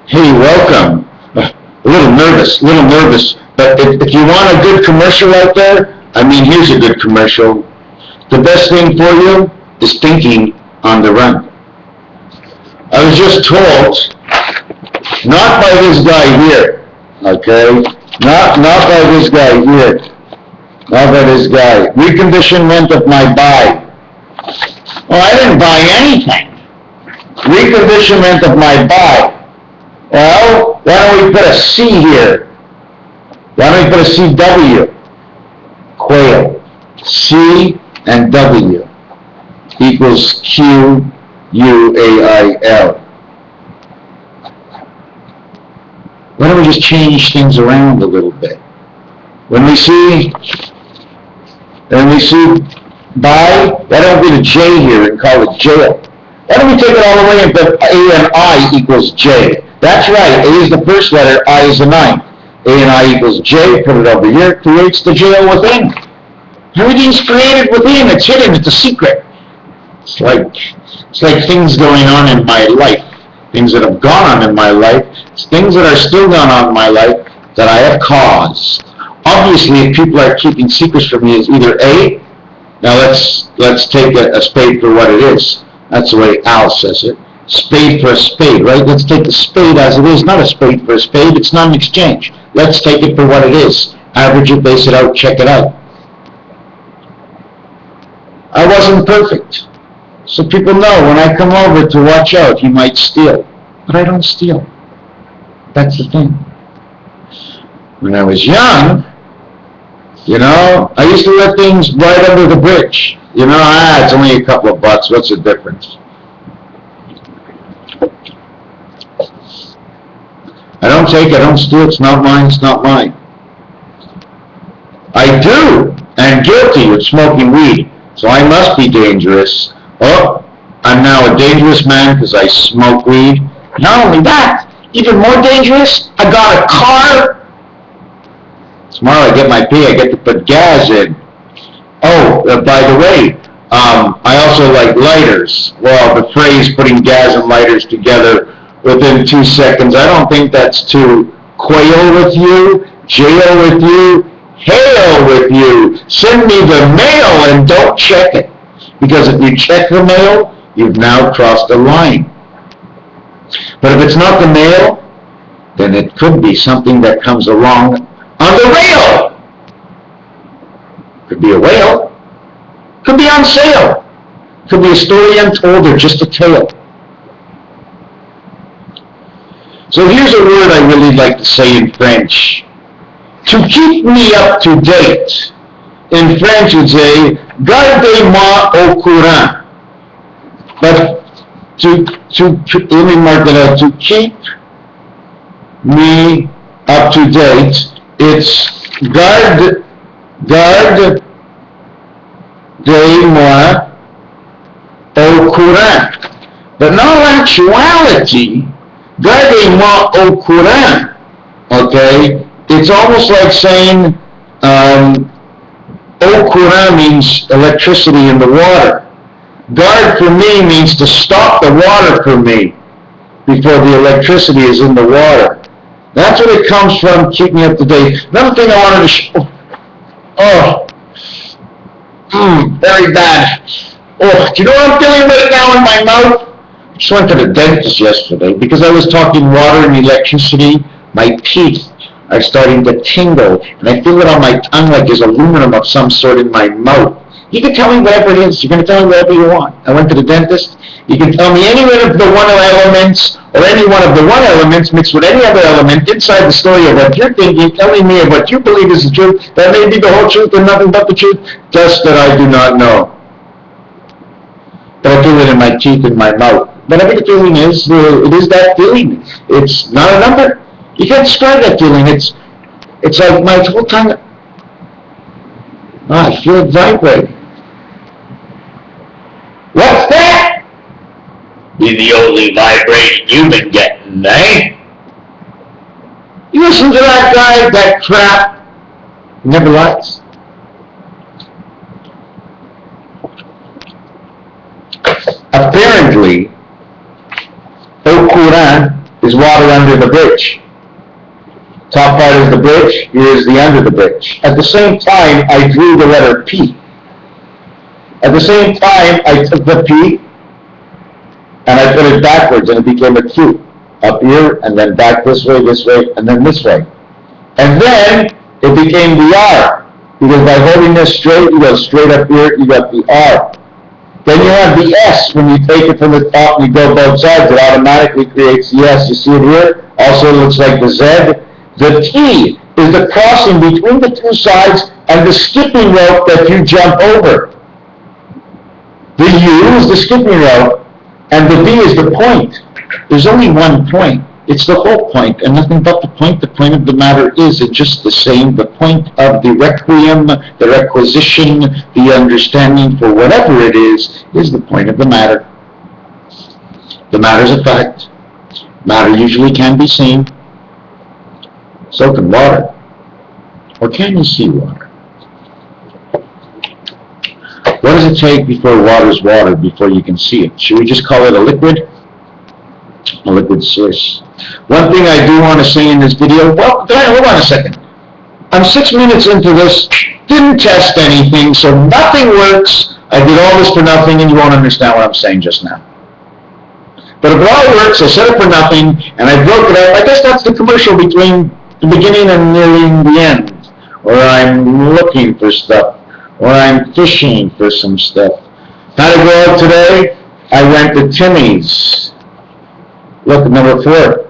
Hey, welcome. A little nervous. But if you want a good commercial out there, I mean, here's a good commercial. The best thing for you is thinking on the run. I was just told, not by this guy here, okay? Not by this guy here. Not by this guy. Reconditionment of my buy. Well, I didn't buy anything. Reconditionment of my buy. Well, why don't we put a C here? Why don't we put a CW? Quail. C and W equals QUAIL. Why don't we just change things around a little bit? When we see buy, why don't we do the J here and call it jail? Why don't we take it all the way and put A and I equals J? That's right, A is the first letter, I is the ninth. A and I equals J, put it over here, creates the jail within. Everything's created within, it's hidden, it's a secret. It's like things going on in my life, things that have gone on in my life, things that are still going on in my life that I have caused. Obviously, if people are keeping secrets from me, it's either A, now let's take a spade for what it is. That's the way Al says it. Spade for a spade, right? Let's take the spade as it is, not a spade for a spade. It's not an exchange. Let's take it for what it is. Average it, base it out, check it out. I wasn't perfect. So people know when I come over to watch out, he might steal. But I don't steal. That's the thing. When I was young, I used to let things right under the bridge. It's only a couple of bucks. What's the difference? I don't take, I don't steal. It's not mine. It's not mine. I do. I'm guilty of smoking weed. So I must be dangerous. Oh, I'm now a dangerous man because I smoke weed. Not only that, even more dangerous, I got a car. Tomorrow I get my pay, I get to put gas in. Oh, by the way, I also like lighters. Well, the phrase putting gas and lighters together within 2 seconds, I don't think that's to quail with you, jail with you, hail with you. Send me the mail and don't check it. Because if you check the mail, you've now crossed the line. But if it's not the mail, then it could be something that comes along on the rail. Could be a whale. Could be on sale. Could be a story untold or just a tale. So here's a word I really like to say in French. To keep me up to date. In French, you'd say, gardez-moi au courant. But let me mark it out. To keep me up to date, it's gardez-moi au courant. But in all actuality, gardez-moi au courant, okay, it's almost like saying au courant means electricity in the water. Guard for me means to stop the water for me before the electricity is in the water. That's what it comes from, keep me up to date. Another thing I wanted to show. Very bad. Oh, do you know what I'm feeling right now in my mouth? I just went to the dentist yesterday because I was talking water and electricity. My teeth are starting to tingle, and I feel it on my tongue like there's aluminum of some sort in my mouth. You can tell me whatever it is. You can tell me whatever you want. I went to the dentist. You can tell me any one of the one elements or any one of the one elements mixed with any other element inside the story of what you're thinking, telling me of what you believe is the truth. That may be the whole truth and nothing but the truth, just that I do not know. But I feel it in my teeth and my mouth. Whatever the feeling is, it is that feeling. It's not a number. You can't describe that feeling. It's like my whole tongue. I feel it vibrate. What's that? You're the only vibrating you've been getting, eh? You listen to that guy, that crap. He never lies. Apparently, au courant is water under the bridge. Top part is the bridge, here is the under the bridge. At the same time, I drew the letter P. At the same time, I took the P and I put it backwards and it became a Q. Up here and then back this way, and then this way. And then it became the R. Because by holding this straight, you go straight up here, you got the R. Then you have the S. When you take it from the top and you go both sides, it automatically creates the S. You see it here? Also looks like the Z. The T is the crossing between the two sides and the skipping rope that you jump over. The U is the skipping rope, and the V is the point. There's only one point. It's the whole point, and nothing but the point. The point of the matter is, it's just the same. The point of the requiem, the requisition, the understanding for whatever it is the point of the matter. The matter's a fact. Matter usually can be seen. So can water. Or can you see water? What does it take before water's water, before you can see it? Should we just call it a liquid? A liquid source. One thing I do want to say in this video, well, hold on a second. I'm 6 minutes into this, didn't test anything, so nothing works. I did all this for nothing, and you won't understand what I'm saying just now. But if it all works, I set it for nothing, and I broke it up. I guess that's the commercial between the beginning and nearing the end, where I'm looking for stuff, or I'm fishing for some stuff. How to go out today? I went to Timmy's. Look at number 4.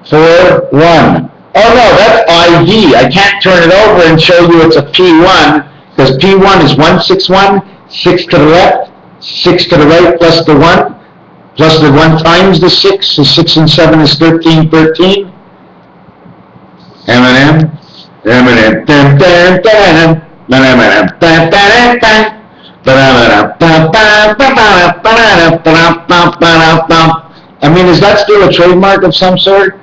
4, 1. Oh no, that's ID. I can't turn it over and show you it's a P1, because P1 is 161, 6 to the left, 6 to the right, plus the 1, plus the 1 times the 6, so 6 and 7 is 13, 13. M&M, M&M, dun, dun, dun, M&M, dun, dun, dun. I mean, is that still a trademark of some sort?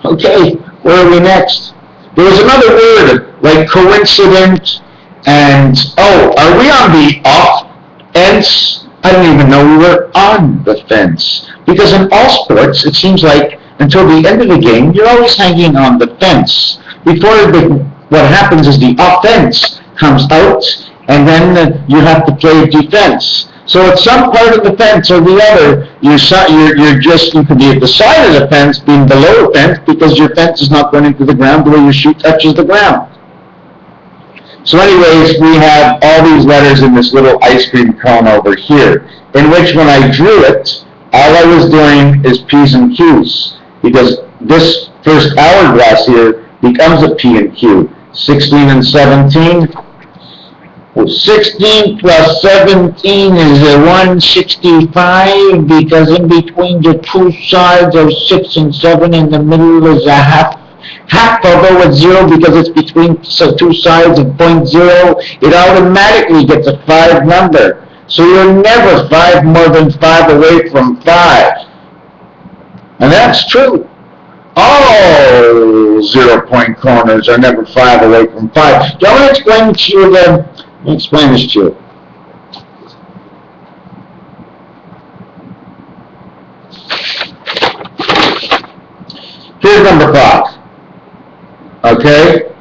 Okay, where are we next? There was another word, like coincident, and, oh, are we on the off fence? I didn't even know we were on the fence. Because in all sports, it seems like until the end of the game, you're always hanging on the fence. What happens is the offense comes out, and then you have to play defense. So at some part of the fence or the other, you could be at the side of the fence, being below the fence, because your fence is not going into the ground the way your shoe touches the ground. So anyways, we have all these letters in this little ice cream cone over here, in which when I drew it, all I was doing is P's and Q's, because this first hourglass here becomes a P and Q. 16 and 17. Well, 16 plus 17 is a 165, because in between the two sides of 6 and 7 in the middle is a half, although it's 0 because it's between two sides of 0.0, it automatically gets a 5 number. So you're never more than 5 away from 5. And that's true. All 0-point corners are never 5 away from 5. Do you want me to explain to you again? Let me explain this to you. Here's number 5. Okay?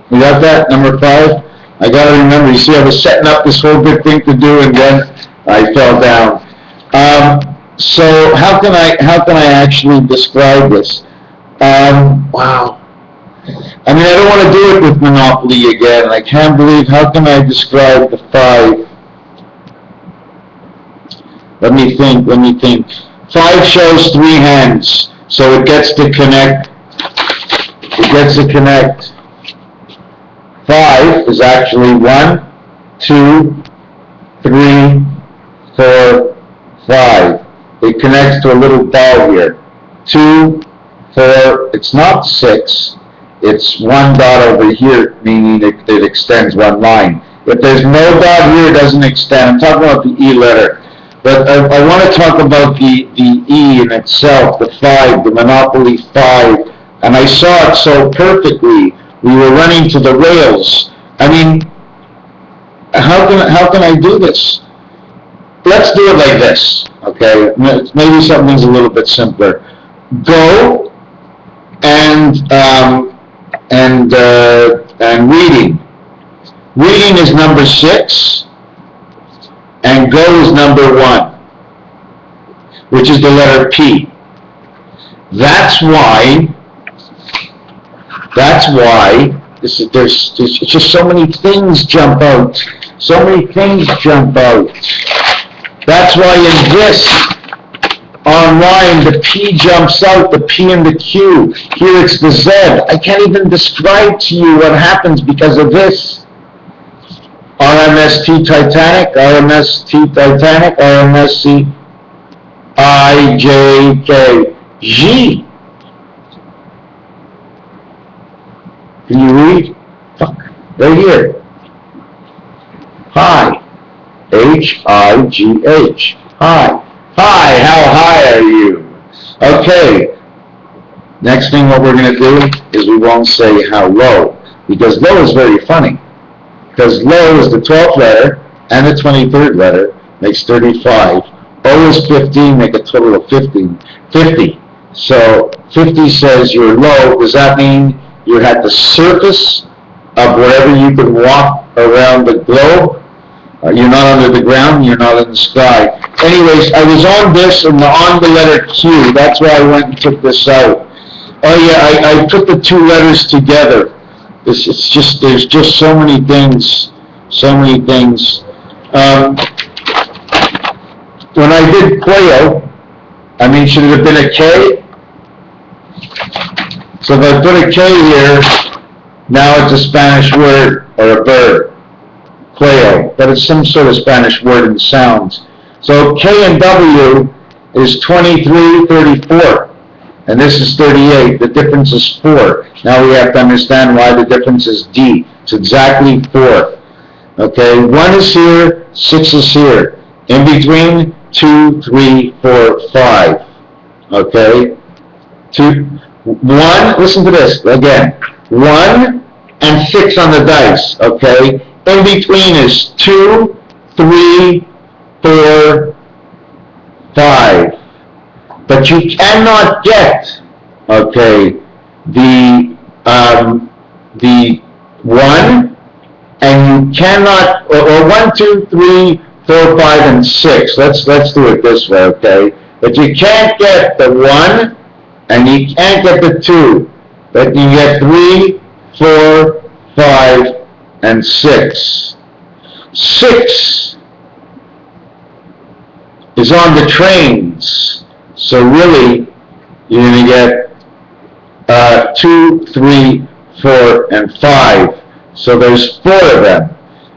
You got that? Number 5? I got to remember, you see I was setting up this whole big thing to do, and then I fell down. So how can I actually describe this? Wow. I mean, I don't want to do it with Monopoly again. I can't believe, how can I describe the 5? Let me think. 5 shows 3 hands, so it gets to connect. 5 is actually 1, 2, 3, 4, 5. It connects to a little ball here. 2, 4, it's not 6. It's 1 dot over here, meaning it extends 1 line. If there's no dot here, it doesn't extend. I'm talking about the E letter. But I want to talk about the E in itself, the 5, the Monopoly 5. And I saw it so perfectly. We were running to the rails. I mean, how can I do this? Let's do it like this. Okay, maybe something's a little bit simpler. Go and reading. Reading is number 6, and go is number 1, which is the letter P. That's why there's just so many things jump out. So many things jump out. That's why in this online the P jumps out, the P and the Q. Here it's the Z. I can't even describe to you what happens because of this. RMST Titanic, RMST Titanic, RMSC IJKG. Can you read? Fuck. Right here. Hi. H-I-G-H. Hi. Hi, how high are you? Okay. Next thing what we're going to do is we won't say how low, because low is very funny. Because low is the 12th letter and the 23rd letter, makes 35. O is 15, make a total of 50. So 50 says you're low. Does that mean you're at the surface of wherever you can walk around the globe? You're not under the ground, you're not in the sky. Anyways, I was on this and on the letter Q. That's why I went and took this out. Oh yeah, I put the 2 letters together. There's just so many things. When I did quail, should it have been a K? So if I put a K here, now it's a Spanish word or a bird. Quail, but it's some sort of Spanish word and sounds. So K and W is 23, 34, and this is 38. The difference is 4. Now we have to understand why the difference is D. It's exactly 4. Okay, 1 is here, 6 is here. In between, 2, 3, 4, 5. Okay, 2, 1. Listen to this again. 1 and 6 on the dice. Okay. In between is 2, 3, 4, 5. But you cannot get, okay, the 1, and you cannot, or 1, 2, 3, 4, 5, and 6. Let's do it this way, okay? But you can't get the 1, and you can't get the 2. But you get 3, 4, 5, and 6. 6 is on the trains. So really, you're going to get 2, 3, 4, and 5. So there's 4 of them.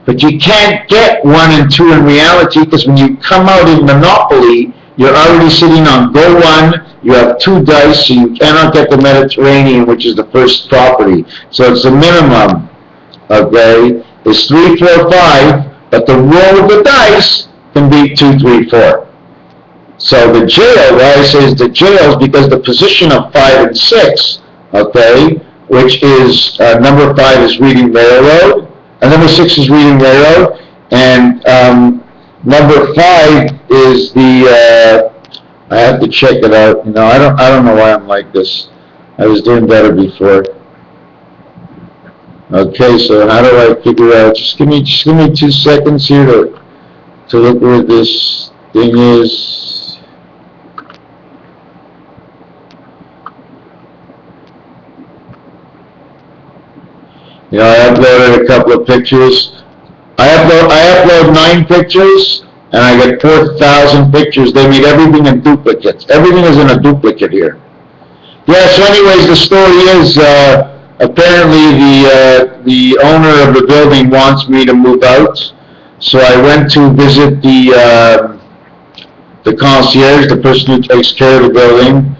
But you can't get 1 and 2 in reality, because when you come out in Monopoly, you're already sitting on go 1. You have 2 dice, so you cannot get the Mediterranean, which is the first property. So it's the minimum. Okay, it's 3, 4, 5, but the roll of the dice can be 2, 3, 4. So the jail, why I say is the jail, is because the position of 5 and 6, okay, which is number 5 is reading railroad, and number 6 is reading railroad, and number 5 is the I have to check it out. I don't know why I'm like this. I was doing better before. Okay, so how do I figure out? Just give me 2 seconds here to look where this thing is. I uploaded a couple of pictures. I upload 9 pictures, and I get 4,000 pictures. They made everything in duplicates. Everything is in a duplicate here. Yeah. So, anyways, the story is. Apparently the owner of the building wants me to move out, so I went to visit the concierge, the person who takes care of the building,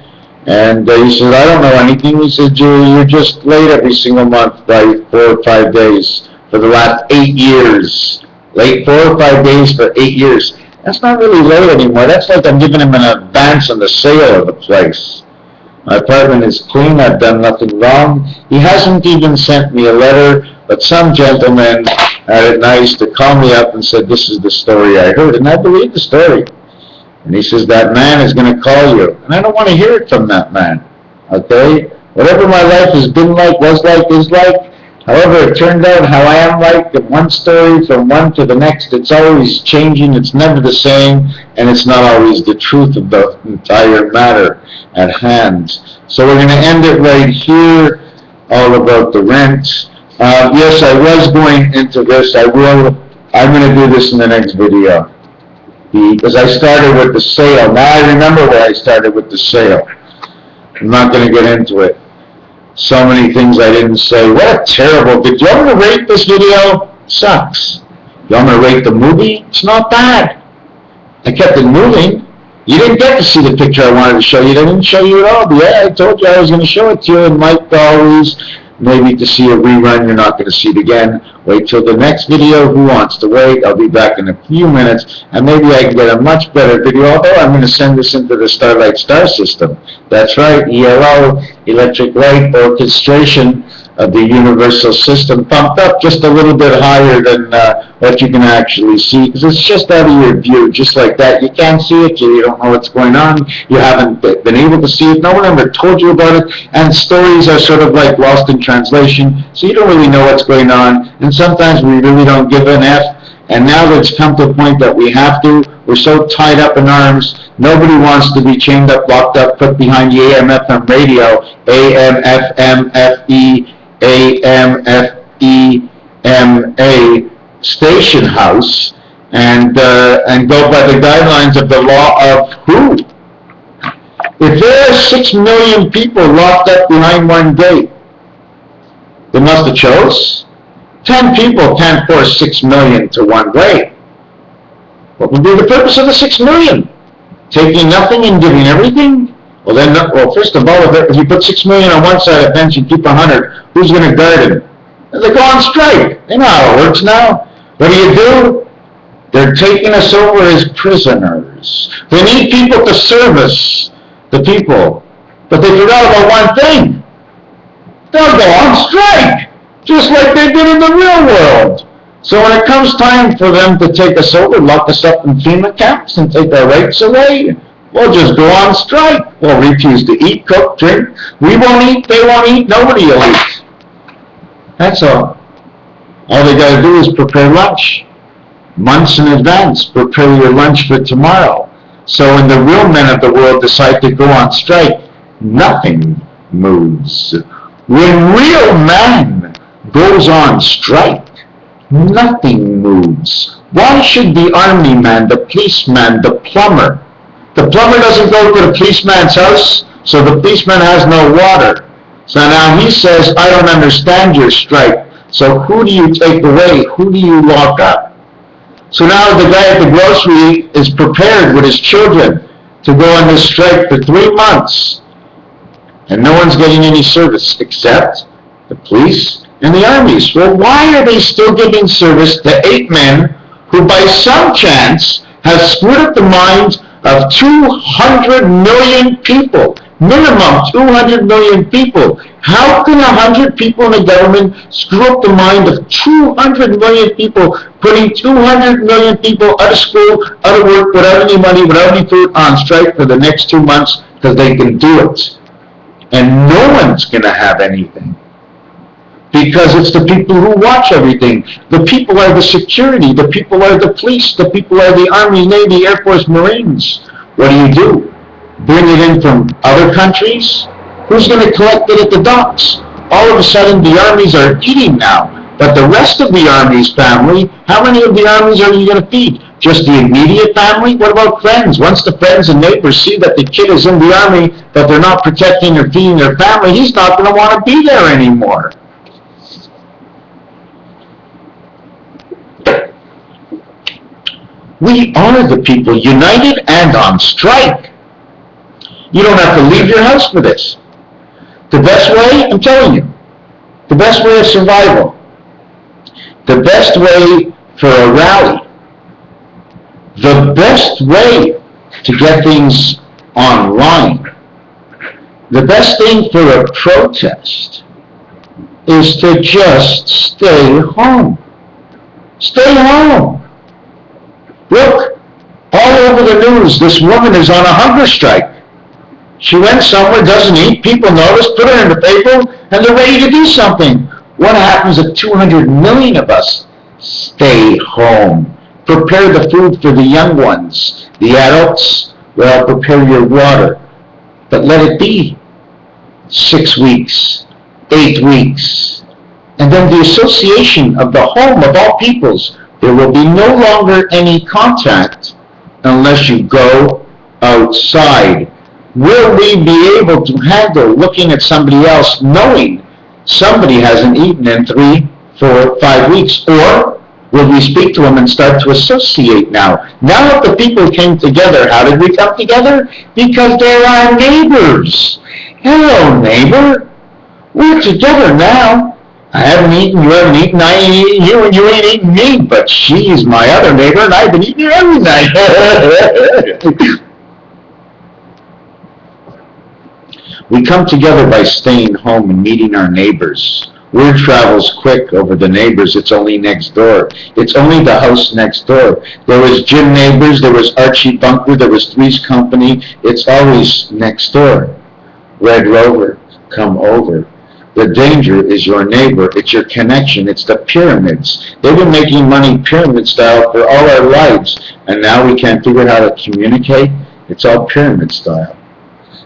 and he said, I don't know anything. He said, you're just late every single month by 4 or 5 days for the last 8 years. Late 4 or 5 days for 8 years. That's not really late anymore. That's like I'm giving him an advance on the sale of the place. My apartment is clean, I've done nothing wrong. He hasn't even sent me a letter, but some gentleman had it nice to call me up and said, this is the story I heard, and I believe the story. And he says, that man is going to call you. And I don't want to hear it from that man. Okay? Whatever my life has been like, was like, is like, however it turned out, how I am like, in one story from one to the next, it's always changing, it's never the same, and it's not always the truth of the entire matter at hand. So we're going to end it right here, all about the rent. Yes, I was going into this. I'm going to do this in the next video. Because I started with the sale. Now I remember where I started with the sale. I'm not going to get into it. So many things I didn't say. What a terrible video. You want me to rate this video? Sucks. You want me to rate the movie? It's not bad. I kept it moving. You didn't get to see the picture I wanted to show you. I didn't show you at all. But yeah, I told you I was going to show it to you. And Mike always, maybe to see a rerun, you're not going to see it again. Wait till the next video. Who wants to wait? I'll be back in a few minutes. And maybe I can get a much better video. Although I'm going to send this into the Starlight Star System. That's right, ELO, Electric Light Orchestration of the Universal System, pumped up just a little bit higher than what you can actually see, because it's just out of your view, just like that. You can't see it, you don't know what's going on, you haven't been able to see it, no one ever told you about it, and stories are sort of like lost in translation, so you don't really know what's going on, and sometimes we really don't give an F. And now that it's come to a point that we have to, we're so tied up in arms, nobody wants to be chained up, locked up, put behind the AM/FM radio, AM/FM/FE, AM/FEMA station house, and go by the guidelines of the law of who? If there are 6 million people locked up behind one gate, they must have chose. 10 people can't force 6 million to one way. What would be the purpose of the 6 million? Taking nothing and giving everything? Well, first of all, if you put 6 million on one side of the fence, you keep 100, who's going to guard it? They go on strike. They know how it works now. What do? They're taking us over as prisoners. They need people to service the people. But they forgot about one thing. They'll go on strike, just like they did in the real world. So when it comes time for them to take us over, lock us up in FEMA camps and take our rights away, we'll just go on strike. We'll refuse to eat, cook, drink. We won't eat, they won't eat, nobody will eat. That's all. All they got to do is prepare lunch. Months in advance, prepare your lunch for tomorrow. So when the real men of the world decide to go on strike, nothing moves. When real man goes on strike, nothing moves. Why should the army man, the policeman, the plumber doesn't go to the policeman's house, so the policeman has no water. So now he says, I don't understand your strike. So who do you take away? Who do you lock up? So now the guy at the grocery is prepared with his children to go on this strike for 3 months. And no one's getting any service except the police and the armies. Well, why are they still giving service to 8 men who by some chance have screwed up the minds of 200 million people? Minimum 200 million people. How can 100 people in the government screw up the mind of 200 million people, putting 200 million people out of school, out of work, without any money, without any food, on strike for the next 2 months because they can do it? And no one's going to have anything. Because it's the people who watch everything. The people are the security. The people are the police. The people are the Army, Navy, Air Force, Marines. What do? Bring it in from other countries? Who's going to collect it at the docks? All of a sudden, the armies are eating now. But the rest of the Army's family, how many of the armies are you going to feed? Just the immediate family? What about friends? Once the friends and neighbors see that the kid is in the Army, but they're not protecting or feeding their family, he's not going to want to be there anymore. We are the people, united and on strike. You don't have to leave your house for this. The best way, I'm telling you, the best way of survival, the best way for a rally, the best way to get things online, the best thing for a protest is to just stay home. Stay home. Look, All over the news, this woman is on a hunger strike. She went somewhere, doesn't eat, people notice, put her in the paper, and they're ready to do something. What happens if 200 million of us stay home? Prepare the food for the young ones. The adults, well, prepare your water. But let it be 6 weeks, 8 weeks. And then the association of the home of all peoples, there will be no longer any contact unless you go outside. Will we be able to handle looking at somebody else knowing somebody hasn't eaten in 3, 4, 5 weeks? Or will we speak to them and start to associate now? Now if the people came together, how did we come together? Because they're our neighbors. Hello, neighbor. We're together now. I haven't eaten, you haven't eaten, I ain't eaten you, and you ain't eaten me, but she's my other neighbor, and I've been eating her every night. We come together by staying home and meeting our neighbors. Word travels quick over the neighbors. It's only next door. It's only the house next door. There was Jim Neighbors, there was Archie Bunker, there was Three's Company. It's always next door. Red Rover, come over. The danger is your neighbor. It's your connection. It's the pyramids. They've been making money pyramid style for all our lives, and now we can't figure out how to communicate. It's all pyramid style.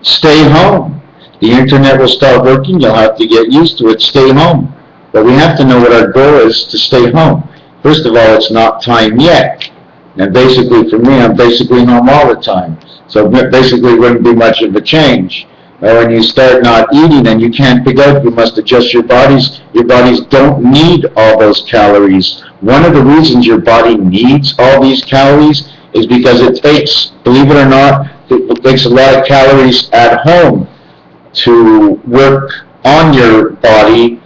Stay home. The internet will start working. You'll have to get used to it. Stay home. But we have to know what our goal is to stay home. First of all, it's not time yet. And basically, for me, I'm basically home all the time. So basically, it wouldn't be much of a change. When you start not eating and you can't pick out, you must adjust your bodies. Your bodies don't need all those calories. One of the reasons your body needs all these calories is because it takes, believe it or not, it takes a lot of calories at home to work on your body.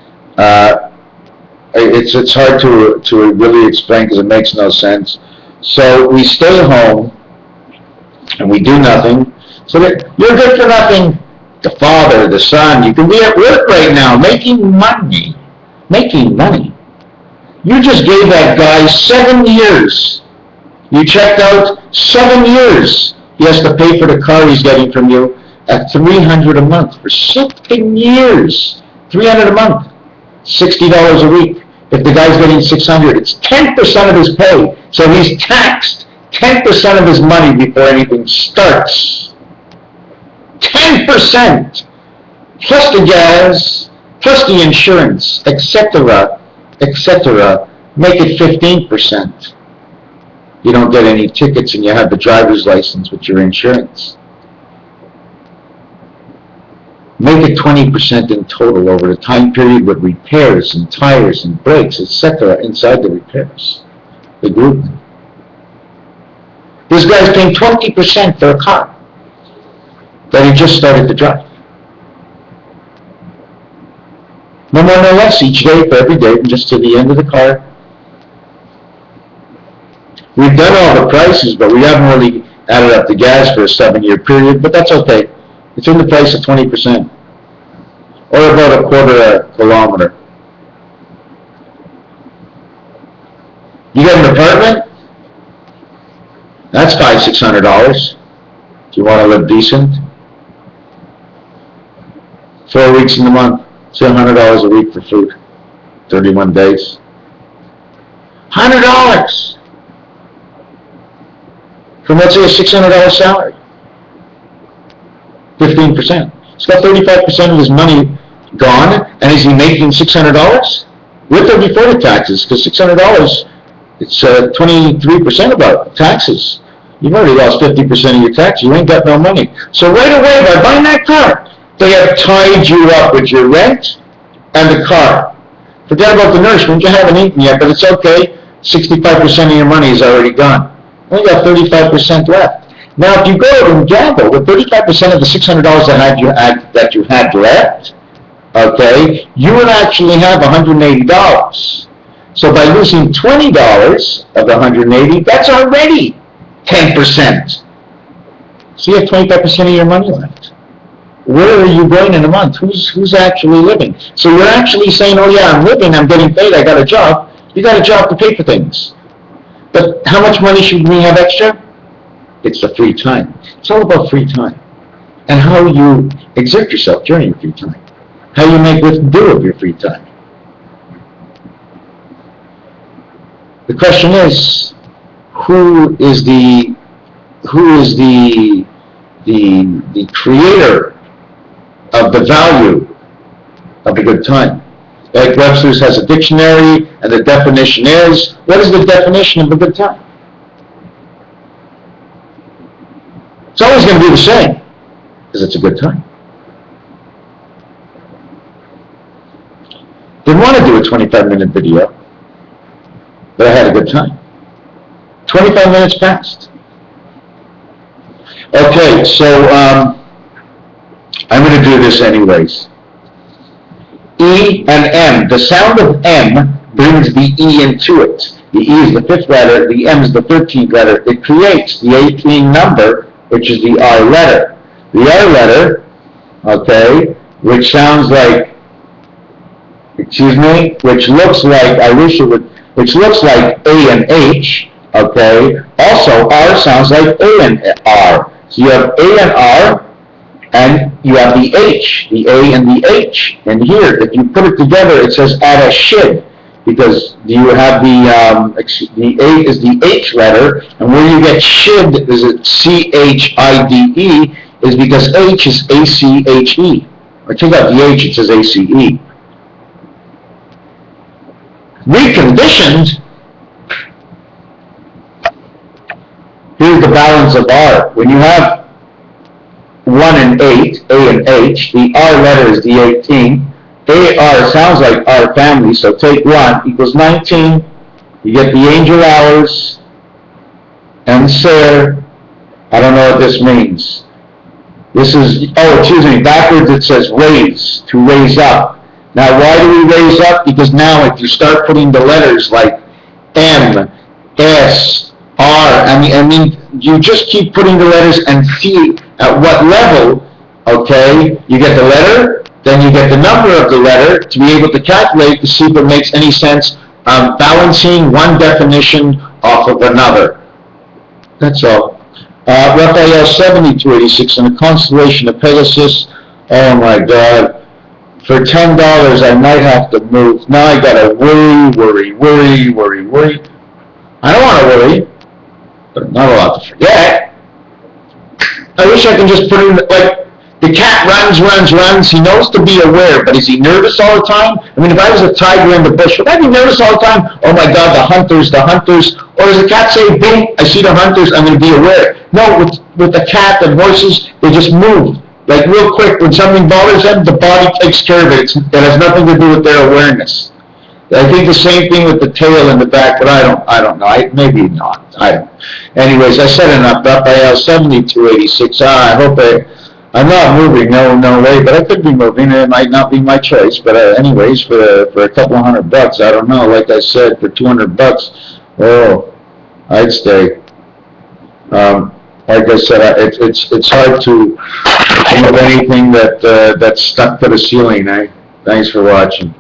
It's hard to really explain because it makes no sense. So we stay home and we do nothing. So that you're good for nothing. The father, the son, you can be at work right now making money. Making money. You just gave that guy 7 years. You checked out 7 years. He has to pay for the car he's getting from you at $300 a month for 7 years. $300 a month. $60 a week. If the guy's getting $600, it's 10% of his pay. So he's taxed 10% of his money before anything starts. 10%, plus the gas, plus the insurance, etc., etc., make it 15%. You don't get any tickets and you have the driver's license with your insurance. Make it 20% in total over the time period with repairs and tires and brakes, etc., inside the repairs. The group. This guy's paying 20% for a car that he just started to drive. No more, no less, each day for every day, just to the end of the car. We've done all the prices, but we haven't really added up the gas for a 7-year period, but that's okay. It's in the price of 20%, or about a quarter a kilometer. You get an apartment? That's $500-600. Do you want to live decent? 4 weeks in the month, $700 a week for food, 31 days. $100 from, let's say, a $600 salary. 15%. He's got 35% of his money gone, and is he making $600? With or before the taxes? Because $600, it's 23% about taxes. You've already lost 50% of your taxes. You ain't got no money. So right away, by buying that car, they have tied you up with your rent and the car. Forget about the nourishment. You haven't eaten yet, but it's okay. 65% of your money is already gone. Only got 35% left. Now, if you go out and gamble with 35% of the $600 that you had left, okay, you would actually have $180. So by losing $20 of the $180, that's already 10%. So you have 25% of your money left. Where are you going in a month? Who's actually living? So you're actually saying, oh yeah, I'm living, I'm getting paid, I got a job. You got a job to pay for things. But how much money should we have extra? It's the free time. It's all about free time. And how you exert yourself during your free time. How you make do of your free time. The question is, who is the creator of the value of a good time? Like Webster's has a dictionary, and the definition is, what is the definition of a good time? It's always going to be the same, because it's a good time. Didn't want to do a 25-minute video, but I had a good time. 25 minutes passed. Okay, so I'm going to do this anyways. E and M. The sound of M brings the E into it. The E is the 5th letter, the M is the 13th letter. It creates the 18th number, which is the R letter. The R letter, okay, which sounds like, excuse me, which looks like, which looks like A and H, okay. Also, R sounds like A and R. So you have A and R, and you have the H, the A and the H. And here, if you put it together, it says add a shid, because you have the A is the H letter, and where you get shid is it C-H-I-D-E, is because H is A-C-H-E. Or take out the H, it says A-C-E. Reconditioned, here's the balance of R. When you have 1 and 8, A and H, the R letter is the 18. AR sounds like our family, so take 1 equals 19. You get the angel hours, and Mestair. I don't know what this means. This is, oh, excuse me, backwards it says raise, to raise up. Now, why do we raise up? Because now if you start putting the letters like M, S, R, I mean, you just keep putting the letters and see at what level, okay, you get the letter, then you get the number of the letter to be able to calculate to see if it makes any sense, balancing one definition off of another. That's all. Raphael 7286 in the constellation of Pegasus. Oh my God. For $10, I might have to move. Now I gotta worry. I don't want to worry, but not a lot to forget. I wish I could just put in, like, the cat runs. He knows to be aware, but is he nervous all the time? I mean, if I was a tiger in the bush, would I be nervous all the time? Oh my God, the hunters. Or does the cat say, boom, I see the hunters, I'm going to be aware? No, with the cat and horses, they just move. Like real quick, when something bothers them, the body takes care of it. It has nothing to do with their awareness. I think the same thing with the tail and the back, but I don't know. Maybe not. I don't. Anyways, I said enough. Raphael 7286. I hope I'm not moving. No way. But I could be moving. It might not be my choice. But anyways, for a couple of $100, I don't know. Like I said, for $200, oh, I'd stay. Like I said, it's hard to think of anything that's stuck to the ceiling. Thanks for watching.